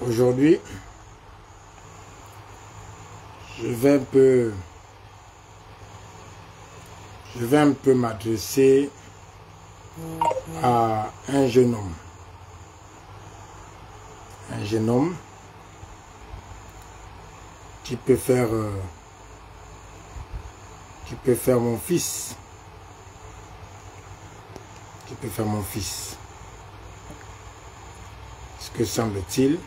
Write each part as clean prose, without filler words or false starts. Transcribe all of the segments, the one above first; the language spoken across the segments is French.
Aujourd'hui, je vais un peu m'adresser à un jeune homme. Un jeune homme qui peut faire mon fils. Qui peut faire mon fils. Ce que semble-t-il,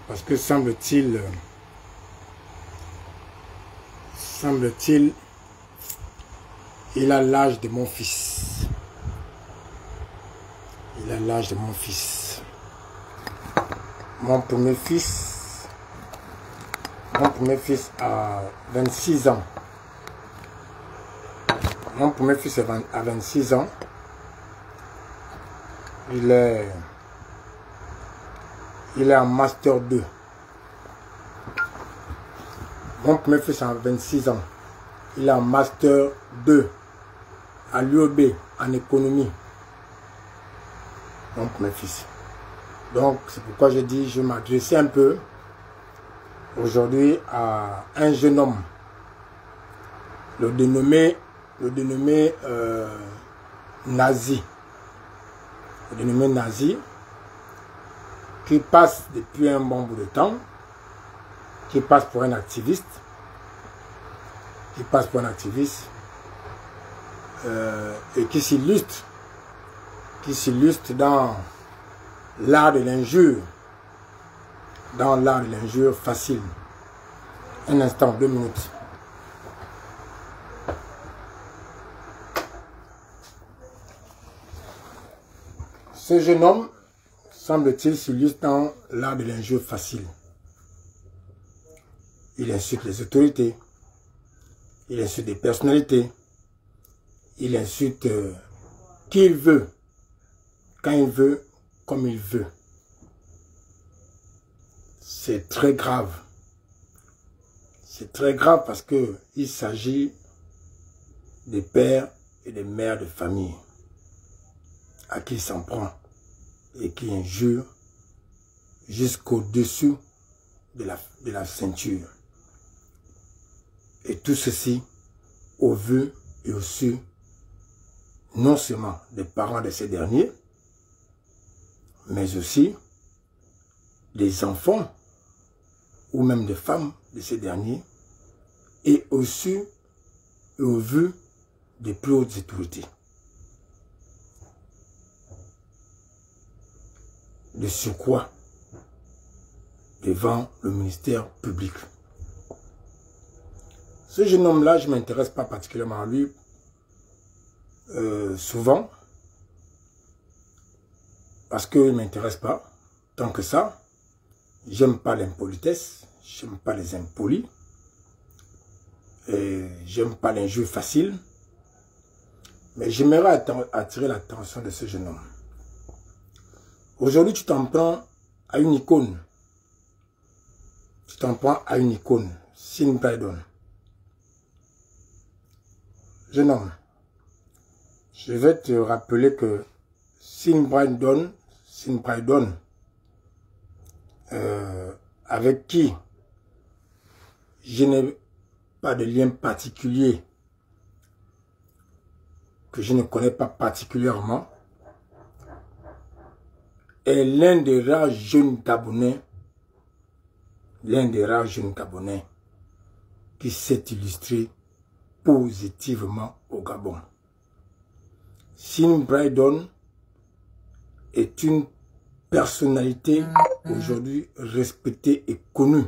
parce que semble-t-il, il a l'âge de mon fils. Il a l'âge de mon fils. Mon premier fils a 26 ans. Mon premier fils a 26 ans. Il est en Master 2. Mon premier fils a 26 ans. Il est en Master 2 à l'UOB en économie. Mon premier fils. Donc, c'est pourquoi je dis, je vais m'adresser un peu aujourd'hui à un jeune homme. Le dénommé Nazi. Le dénommé Nazi, qui passe depuis un bon bout de temps, qui passe pour un activiste, et qui s'illustre dans l'art de l'injure, facile. Un instant, 2 minutes. Ce jeune homme, semble-t-il, s'illustre dans l'art de l'injure facile. Il insulte les autorités, il insulte des personnalités, il insulte qui il veut, quand il veut, comme il veut. C'est très grave. C'est très grave parce que il s'agit des pères et des mères de famille à qui il s'en prend et qui injure jusqu'au-dessus de la ceinture. Et tout ceci au vu et au su non seulement des parents de ces derniers, mais aussi des enfants ou même des femmes de ces derniers, et au su et au vu des plus hautes autorités. De surcroît, devant le ministère public. Ce jeune homme-là, je ne m'intéresse pas particulièrement à lui souvent, parce qu'il ne m'intéresse pas tant que ça. J'aime pas l'impolitesse, j'aime pas les impolis, j'aime pas l'injure facile, mais j'aimerais attirer l'attention de ce jeune homme. Aujourd'hui, tu t'en prends à une icône. Tu t'en prends à une icône, Sin Braydon. Jeune homme, je vais te rappeler que Sin Braydon, avec qui je n'ai pas de lien particulier, que je ne connais pas particulièrement, est l'un des rares jeunes Gabonais, qui s'est illustré positivement au Gabon. Sin Braydon est une personnalité aujourd'hui respectée et connue.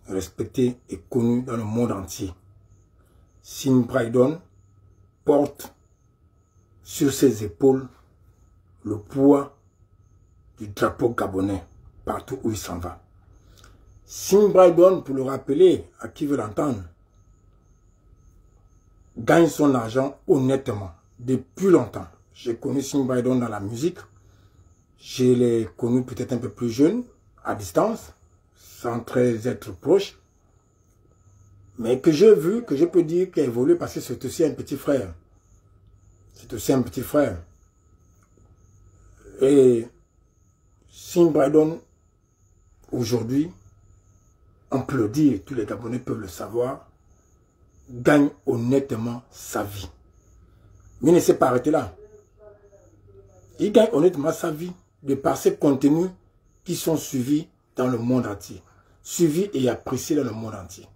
Respectée et connue dans le monde entier. Sin Braydon porte sur ses épaules le poids du drapeau gabonais partout où il s'en va. Sin Braydon, pour le rappeler à qui veut l'entendre, gagne son argent honnêtement depuis longtemps. J'ai connu Sin Braydon dans la musique. Je l'ai connu peut-être un peu plus jeune, à distance, sans très être proche. mais que j'ai vu, que je peux dire qu'il a évolué parce que c'est aussi un petit frère. C'est aussi un petit frère. Et Sim Braydon, aujourd'hui, on peut le dire, tous les Gabonais peuvent le savoir, gagne honnêtement sa vie. Mais il ne s'est pas arrêté là. Il gagne honnêtement sa vie de par ces contenus qui sont suivis dans le monde entier. Suivis et appréciés dans le monde entier.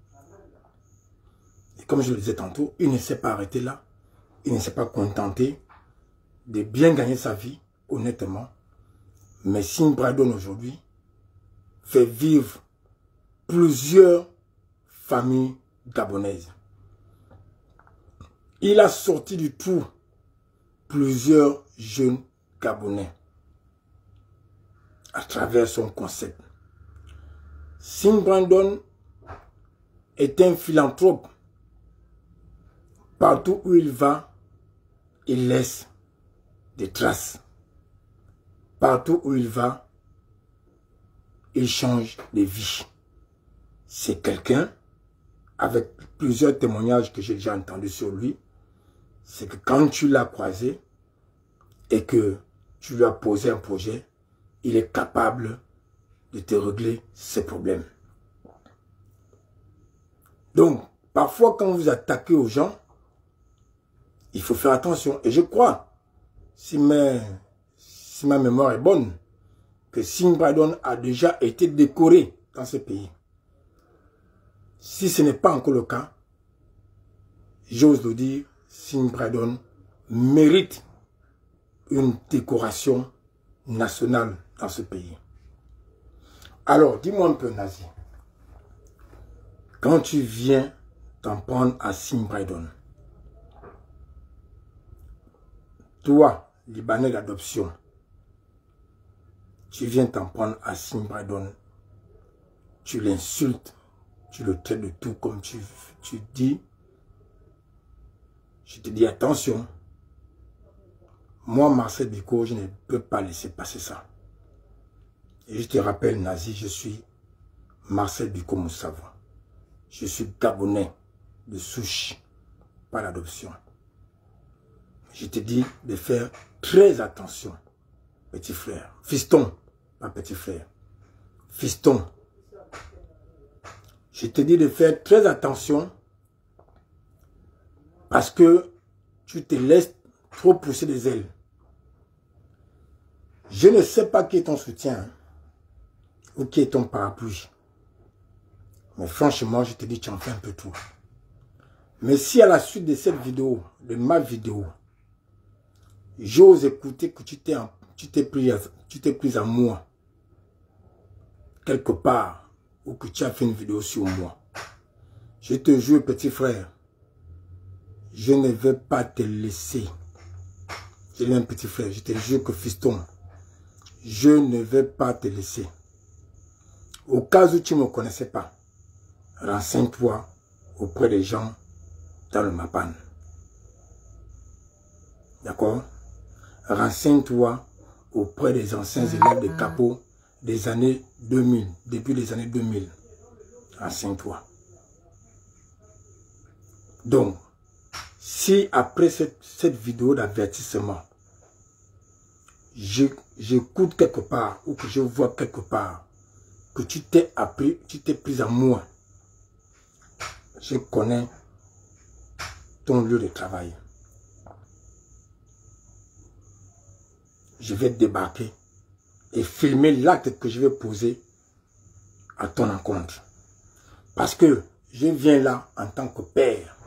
Et comme je le disais tantôt, il ne s'est pas arrêté là. Il ne s'est pas contenté de bien gagner sa vie, honnêtement. Mais Sim Braydon aujourd'hui fait vivre plusieurs familles gabonaises. Il a sorti du trou plusieurs jeunes Gabonais à travers son concept. Sim Braydon est un philanthrope. Partout où il va, il laisse des traces. Partout où il va, il change de vie. C'est quelqu'un, avec plusieurs témoignages que j'ai déjà entendus sur lui, c'est que quand tu l'as croisé et que tu lui as posé un projet, il est capable de te régler ses problèmes. Donc, parfois quand vous attaquez aux gens, il faut faire attention. Et je crois, si ma mémoire est bonne, que Sim Braydon a déjà été décoré dans ce pays. Si ce n'est pas encore le cas, j'ose le dire, Sim Braydon mérite une décoration nationale dans ce pays. Alors, dis-moi un peu, Nazi, quand tu viens t'en prendre à Sim Braydon, toi, Libanais d'adoption, tu viens t'en prendre à Sim Braydon, tu l'insultes, tu le traites de tout comme tu dis. Je te dis attention. Moi, Marcel Biko, je ne peux pas laisser passer ça. Et je te rappelle, Nazi, je suis Marcel Biko Moussava. Je suis Gabonais de souche, pas d'adoption. Je te dis de faire très attention, petit frère. Fiston, pas petit frère. Fiston. Je te dis de faire très attention parce que tu te laisses trop pousser des ailes. Je ne sais pas qui est ton soutien ou qui est ton parapluie. Mais franchement, je te dis, tu en fais un peu tout. Mais si à la suite de cette vidéo, de ma vidéo, j'ose écouter que tu t'es pris à moi, quelque part, ou que tu as fait une vidéo sur moi, je te jure, petit frère, je ne vais pas te laisser. J'ai un petit frère, je te jure que fiston, je ne vais pas te laisser. Au cas où tu ne me connaissais pas, renseigne-toi auprès des gens dans le Mapan. D'accord? Renseigne-toi auprès des anciens élèves de Capo des années 2000, depuis les années 2000. Renseigne-toi. Donc, si après cette vidéo d'avertissement, j'écoute quelque part ou que je vois quelque part que tu t'es pris à moi, je connais ton lieu de travail. Je vais débarquer et filmer l'acte que je vais poser à ton encontre. Parce que je viens là en tant que père,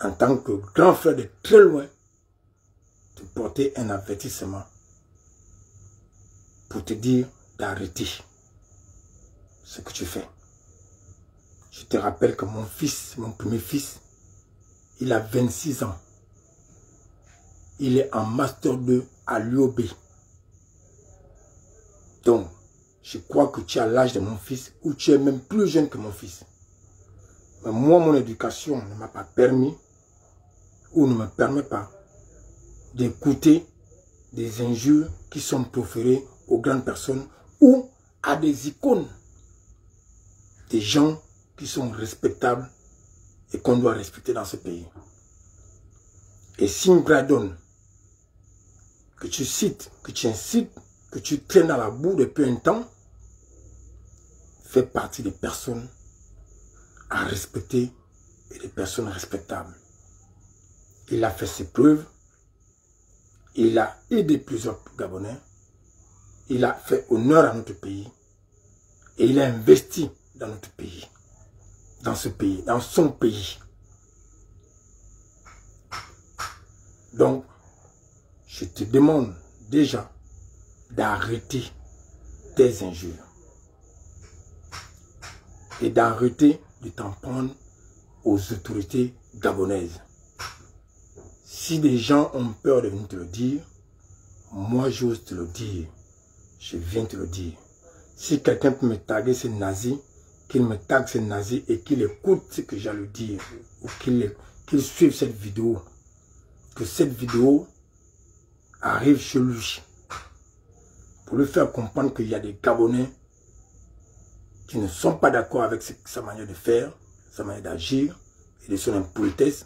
en tant que grand frère de très loin, te porter un avertissement pour te dire d'arrêter ce que tu fais. Je te rappelle que mon fils, mon premier fils, il a 26 ans. Il est en Master 2 à l'UOB. Donc, je crois que tu as l'âge de mon fils ou tu es même plus jeune que mon fils. Mais moi, mon éducation ne m'a pas permis ou ne me permet pas d'écouter des injures qui sont proférées aux grandes personnes ou à des icônes, des gens qui sont respectables et qu'on doit respecter dans ce pays. Et Sim Bradon, que tu cites, que tu incites, que tu traînes dans la boue depuis un temps, fait partie des personnes à respecter et des personnes respectables. Il a fait ses preuves, il a aidé plusieurs Gabonais, il a fait honneur à notre pays et il a investi dans notre pays, dans ce pays, dans son pays. Donc, je te demande déjà d'arrêter tes injures et d'arrêter de t'en prendre aux autorités gabonaises. Si des gens ont peur de venir te le dire, moi j'ose te le dire. Je viens te le dire. Si quelqu'un peut me taguer ces nazis, qu'il me tague ces nazis et qu'il écoute ce que j'ai à lui dire, ou qu'il suive cette vidéo, que cette vidéo arrive chez lui, pour lui faire comprendre qu'il y a des Gabonais qui ne sont pas d'accord avec sa manière de faire, sa manière d'agir et de son impolitesse,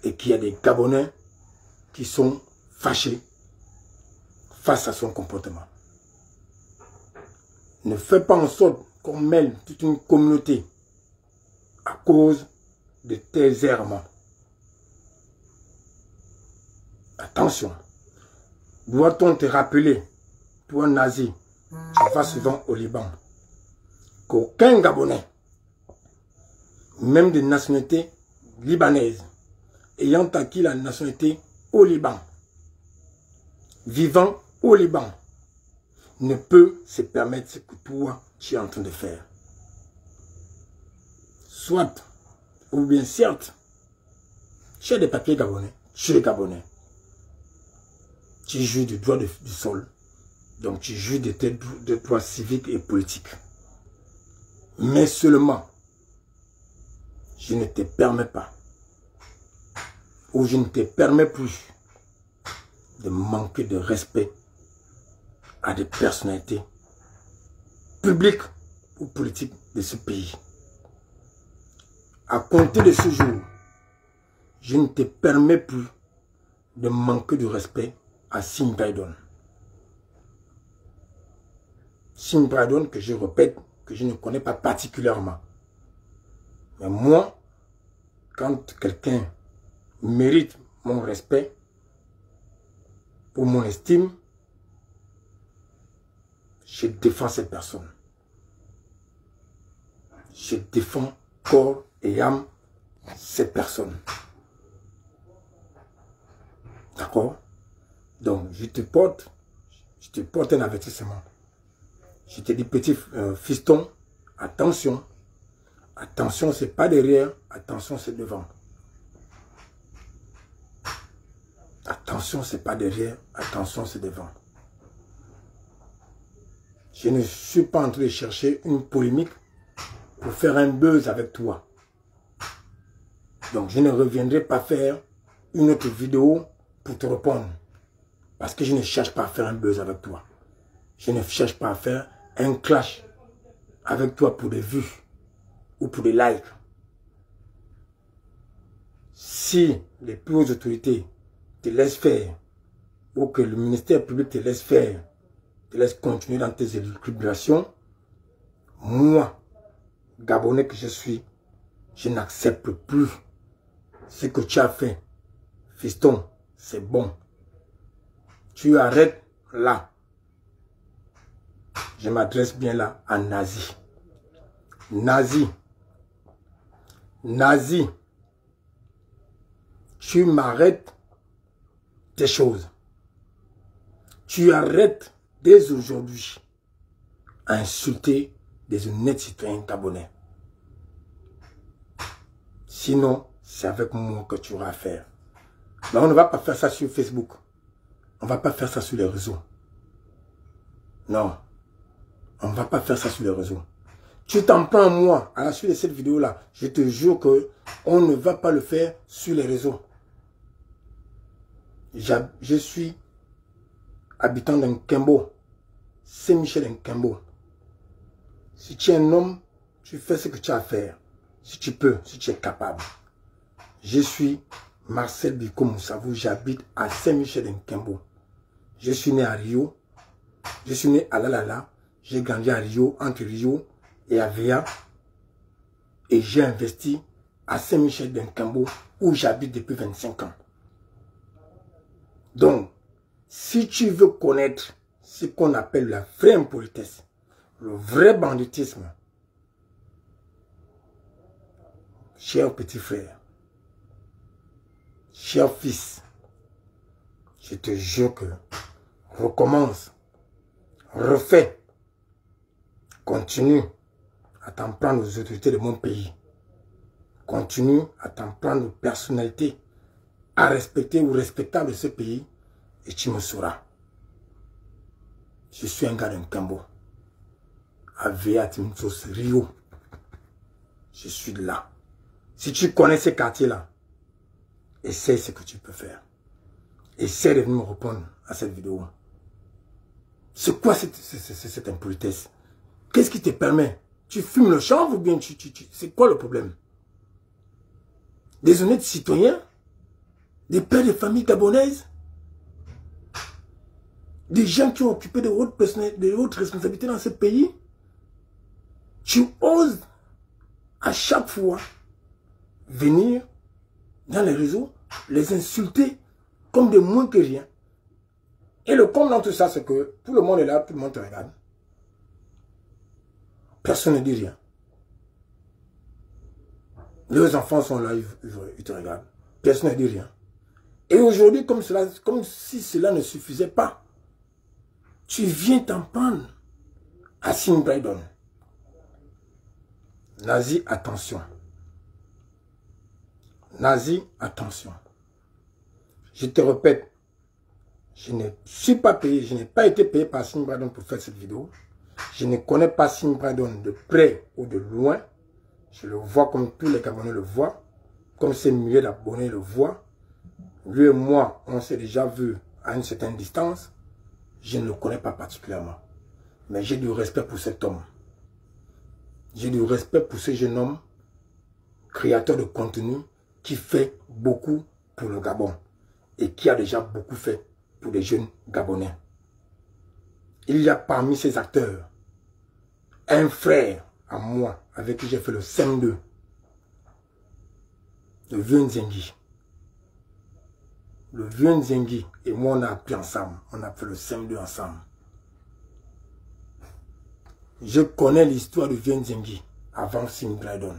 et qu'il y a des Gabonais qui sont fâchés face à son comportement. Ne fais pas en sorte qu'on mêle toute une communauté à cause de tes errements. Attention, doit-on te rappeler, toi nazi, qui va souvent au Liban, qu'aucun Gabonais, même de nationalité libanaise, ayant acquis la nationalité au Liban, vivant au Liban, ne peut se permettre ce que toi, tu es en train de faire. Soit, ou bien certes, tu as des papiers gabonais, tu es gabonais. Tu jouis du droit du sol. Donc tu jouis de tes droits civiques et politiques. Mais seulement, je ne te permets pas, ou je ne te permets plus de manquer de respect à des personnalités publiques ou politiques de ce pays. À compter de ce jour, je ne te permets plus de manquer de respect à Sim Bradon. Sim Bradon, que je répète, que je ne connais pas particulièrement. Mais moi, quand quelqu'un mérite mon respect ou mon estime, je défends cette personne. Je défends corps et âme cette personne. D'accord? Donc, je te porte un avertissement. Je te dis, petit fiston, attention. Attention, c'est pas derrière, attention, c'est devant. Attention, c'est pas derrière, attention, c'est devant. Je ne suis pas en train de chercher une polémique pour faire un buzz avec toi. Donc, je ne reviendrai pas faire une autre vidéo pour te répondre. Parce que je ne cherche pas à faire un buzz avec toi. Je ne cherche pas à faire un clash avec toi pour des vues ou pour des likes. Si les plus hautes autorités te laissent faire, ou que le ministère public te laisse faire, te laisse continuer dans tes élucubrations, moi, Gabonais que je suis, je n'accepte plus ce que tu as fait. Fiston, c'est bon. Tu arrêtes là. Je m'adresse bien là à Nazi. Nazi. Nazi. Tu m'arrêtes tes choses. Tu arrêtes dès aujourd'hui à insulter des honnêtes citoyens gabonais. Sinon, c'est avec moi que tu auras affaire. Mais on ne va pas faire ça sur Facebook. On ne va pas faire ça sur les réseaux. Non. On ne va pas faire ça sur les réseaux. Tu t'en prends à moi à la suite de cette vidéo-là. Je te jure qu'on ne va pas le faire sur les réseaux. Je suis habitant d'un Nkembo. Saint-Michel Nkembo. Si tu es un homme, tu fais ce que tu as à faire. si tu peux, si tu es capable. Je suis Marcel Biko Moussavou, j'habite à Saint-Michel-d'Nkembo. Je suis né à Rio, je suis né à Lalala, j'ai grandi à Rio, entre Rio et Avia. Et j'ai investi à Saint-Michel-d'Nkembo, où j'habite depuis 25 ans. Donc, si tu veux connaître ce qu'on appelle la vraie impolitesse, le vrai banditisme, cher petit frère, cher fils, je te jure que recommence, refais, continue à t'en prendre aux autorités de mon pays. Continue à t'en prendre aux personnalités à respecter ou respectables de ce pays et tu me sauras. Je suis un gars d'Nkembo. Avea Timsos Rio. Je suis là. Si tu connais ces quartiers-là, essaye ce que tu peux faire. Essaye de venir me répondre à cette vidéo. C'est quoi cette impolitesse? Qu'est-ce qui te permet? Tu fumes le chanvre ou bien c'est quoi le problème? Des honnêtes citoyens? Des pères de famille gabonaises? Des gens qui ont occupé de hautes responsabilités dans ce pays? Tu oses à chaque fois venir dans les réseaux, les insulter comme de moins que rien. Et le comble dans tout ça, c'est que tout le monde est là, tout le monde te regarde. Personne ne dit rien. Les enfants sont là, ils te regardent. Personne ne dit rien. Et aujourd'hui, comme si cela ne suffisait pas, tu viens t'en prendre à Sim Braydon. Nazi, attention. Nazi, attention. Je te répète, je ne suis pas payé, je n'ai pas été payé par Sim Braydon pour faire cette vidéo. Je ne connais pas Sim Braydon de près ou de loin. Je le vois comme tous les Gabonais le voient, comme ces milliers d'abonnés le voient. Lui et moi, on s'est déjà vu à une certaine distance. Je ne le connais pas particulièrement. Mais j'ai du respect pour cet homme. J'ai du respect pour ce jeune homme, créateur de contenu, qui fait beaucoup pour le Gabon. Et qui a déjà beaucoup fait pour les jeunes Gabonais. Il y a parmi ces acteurs un frère à moi, avec qui j'ai fait le CM2, le vieux Nzengi. Le vieux Nzengi et moi, on a appris ensemble. On a fait le CM2 ensemble. Je connais l'histoire du vieux Nzengi avant Sim Braydon.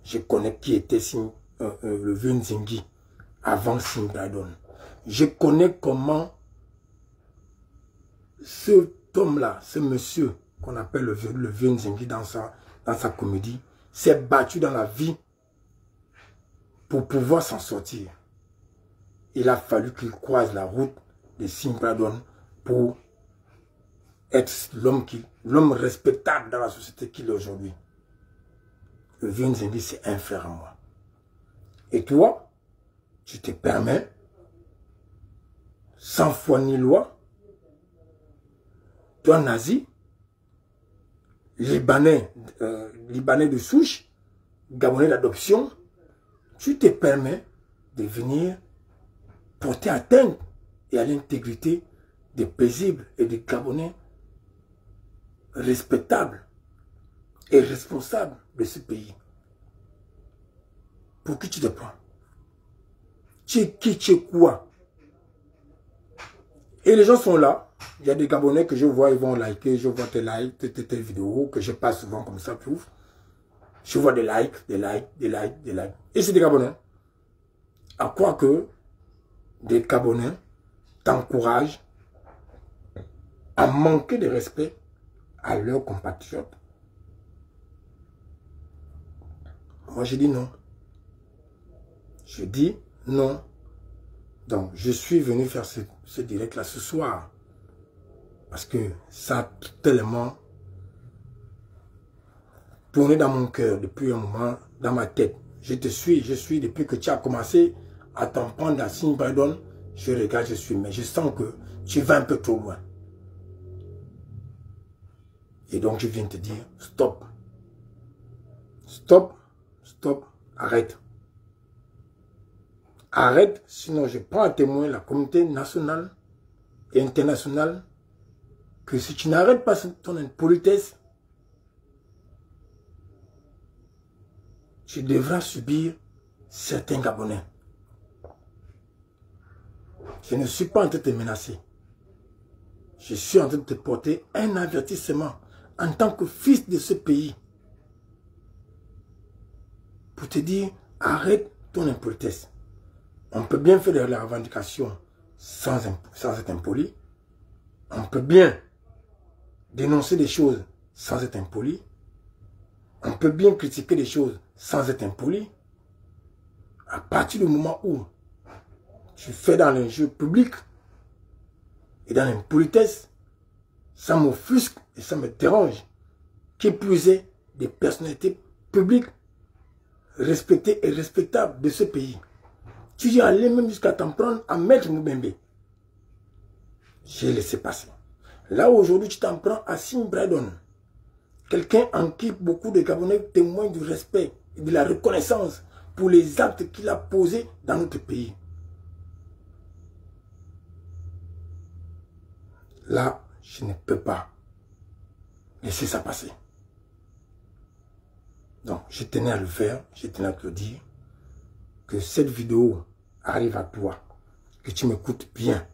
Je connais qui était le vieux Nzengi avant Sim Braydon. Je connais comment ce homme-là, ce monsieur qu'on appelle le vieux Nzengi dans sa comédie, s'est battu dans la vie pour pouvoir s'en sortir. Il a fallu qu'il croise la route de Sim Braydon pour être l'homme respectable dans la société qu'il est aujourd'hui. Le vieux Nzengi, c'est un frère à moi. Et toi, tu te permets, sans foi ni loi, toi nazi, libanais de souche, gabonais d'adoption, tu te permets de venir porter atteinte et à l'intégrité des paisibles et des Gabonais respectables et responsables de ce pays. Pour qui tu te prends? Tu es qui, tu es quoi? Et les gens sont là. Il y a des Gabonais que je vois, ils vont liker, je vois tes vidéos que je passe souvent comme ça, pouf. Je vois des likes. Et c'est des Gabonais. À quoi que des Gabonais t'encouragent à manquer de respect à leurs compatriotes. Moi, je dis non. Je dis non. Donc, je suis venu faire ce direct-là ce soir. Parce que ça a tellement tourné dans mon cœur depuis un moment, dans ma tête. Je suis, depuis que tu as commencé à t'en prendre à Sim Braydon, je regarde, mais je sens que tu vas un peu trop loin. Et donc, je viens te dire, stop. Stop, stop, arrête. Arrête, sinon je prends à témoin la communauté nationale et internationale que si tu n'arrêtes pas ton impolitesse, tu devras subir certains Gabonais. Je ne suis pas en train de te menacer. Je suis en train de te porter un avertissement en tant que fils de ce pays. Pour te dire, arrête ton impolitesse. On peut bien faire la revendication sans être impoli. On peut bien dénoncer des choses sans être impoli. On peut bien critiquer des choses sans être impoli. À partir du moment où tu fais dans les jeux publics et dans l'impolitesse, ça m'offusque et ça me dérange. Qui plus est des personnalités publiques respectées et respectables de ce pays. Tu dis aller même jusqu'à t'en prendre à Maître Moubembe. J'ai laissé passer. Là aujourd'hui tu t'en prends à Sim Braidon. Quelqu'un en qui beaucoup de Gabonais témoignent du respect et de la reconnaissance pour les actes qu'il a posés dans notre pays. Là, je ne peux pas laisser ça passer. Donc, je tenais à le faire, je tenais à te le dire, que cette vidéo arrive à toi, que tu m'écoutes bien.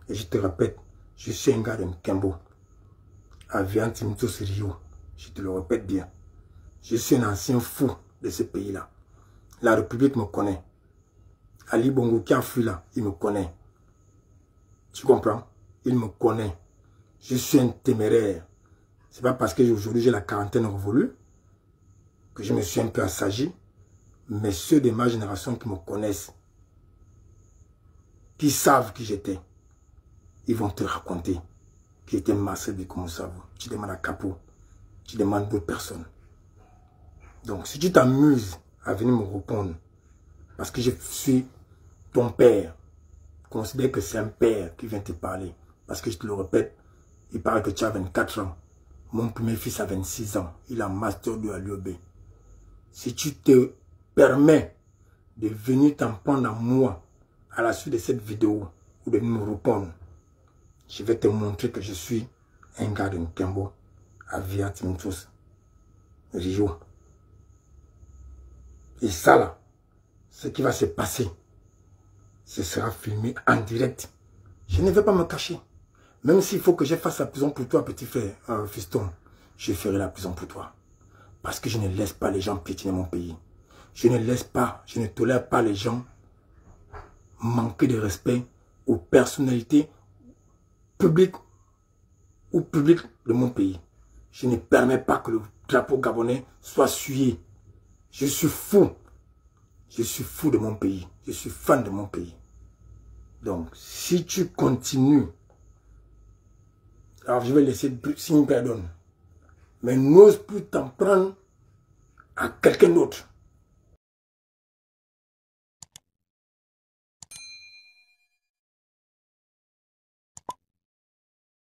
Et je te répète, je suis un gars de Nkembo, à Viantimtos Rio. Je te le répète bien. Je suis un ancien fou de ce pays-là. La République me connaît. Ali Bongo qui a fui là, il me connaît. Tu comprends? Il me connaît. Je suis un téméraire. C'est pas parce que aujourd'hui j'ai la quarantaine révolue que je me suis un peu assagi. Mais ceux de ma génération qui me connaissent, qui savent qui j'étais, ils vont te raconter qui était Marcel Bikoumoussabou. Tu demandes à Capo, tu demandes d'autres personnes. Donc si tu t'amuses à venir me répondre, parce que je suis ton père, considère que c'est un père qui vient te parler. Parce que je te le répète, il paraît que tu as 24 ans. Mon premier fils a 26 ans. Il a master 2 à l'UOB. Si tu te permets de venir t'en prendre à moi à la suite de cette vidéo ou de me répondre, je vais te montrer que je suis un gars de Nkembo à Viantimtos Rio. Et ça là, ce qui va se passer, ce sera filmé en direct. Je ne vais pas me cacher. Même s'il faut que je fasse la prison pour toi, petit frère, fiston, je ferai la prison pour toi. Parce que je ne laisse pas les gens piétiner mon pays. Je ne laisse pas, je ne tolère pas les gens manquer de respect aux personnalités publiques ou publiques de mon pays. Je ne permets pas que le drapeau gabonais soit souillé. Je suis fou. Je suis fou de mon pays. Je suis fan de mon pays. Donc, si tu continues, alors je vais laisser Sim Braidon, mais n'ose plus t'en prendre à quelqu'un d'autre.